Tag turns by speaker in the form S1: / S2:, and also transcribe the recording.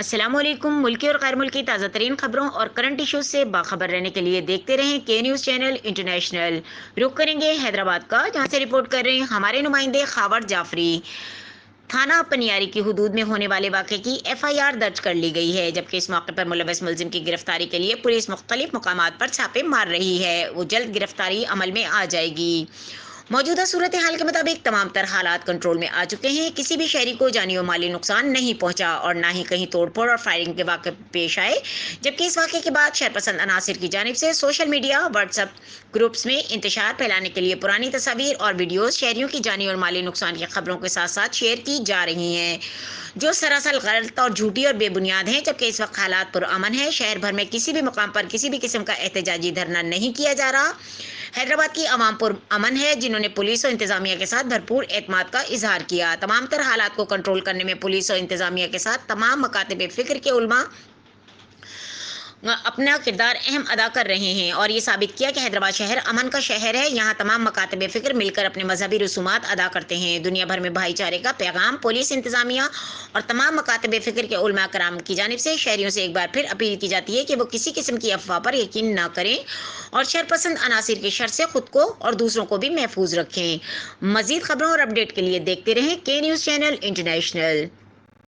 S1: السلام علیکم۔ ملکی اور غیر ملکی تازہ ترین خبروں اور کرنٹ ایشوز سے باخبر رہنے کے لیے دیکھتے رہیں کے نیوز چینل انٹرنیشنل۔ رخ کریں گے حیدرآباد کا، جہاں سے رپورٹ کر رہے ہیں ہمارے نمائندے خاور جعفری۔ تھانہ پنیاری کی حدود میں ہونے والے واقعے کی FIR درج کر لی گئی ہے، جبکہ اس موقع پر ملوث ملزم کی گرفتاری کے لیے پولیس مختلف مقامات پر چھاپے مار رہی ہے۔ وہ جلد گرفتاری عمل میں آ جائے گی۔ موجودہ صورتحال کے مطابق تمام تر حالات کنٹرول میں آ چکے ہیں، کسی بھی شہری کو جانی و مالی نقصان نہیں پہنچا اور نہ ہی کہیں توڑ پھوڑ اور فائرنگ کے واقع پیش آئے، جبکہ اس واقعے کے بعد شرپسند عناصر کی جانب سے social media what's app groups میں انتشار پھیلانے کے لیے پرانی تصاویر اور ویڈیوز شہریوں کی جانی اور مالی نقصان کی خبروں کے ساتھ ساتھ شیئر کی جا رہی ہیں، جو سراسر غلط اور جھوٹی اور بے بنیاد ہیں۔ جبکہ اس وقت حالات پرامن ہے، شہر بھر میں کسی بھی مقام پر کسی بھی قسم کا احتجاجی دھرنا نہیں کیا جا رہا۔ حیدرآباد کی عوام پرامن ہے، جنہوں نے پولیس اور انتظامیہ کے ساتھ بھرپور اعتماد کا اظہار کیا۔ تمام تر حالات کو کنٹرول کرنے میں پولیس اور انتظامیہ کے ساتھ تمام مکاتب فکر کے علماء اپنا کردار اہم ادا کر رہے ہیں اور یہ ثابت کیا کہ حیدرآباد شہر امن کا شہر ہے۔ یہاں تمام مکاتب فکر مل کر اپنے مذہبی رسومات ادا کرتے ہیں۔ دنیا بھر میں بھائی چارے کا پیغام پولیس، انتظامیہ اور تمام مکاتب فکر کے علماء کرام کی جانب سے شہریوں سے ایک بار پھر اپیل کی جاتی ہے کہ وہ کسی قسم کی افواہ پر یقین نہ کریں اور شرپسند عناصر کی شر سے خود کو اور دوسروں کو بھی محفوظ رکھیں۔ مزید خبروں اور اپڈیٹ کے لیے دیکھتے رہیں کے نیوز چینل انٹرنیشنل۔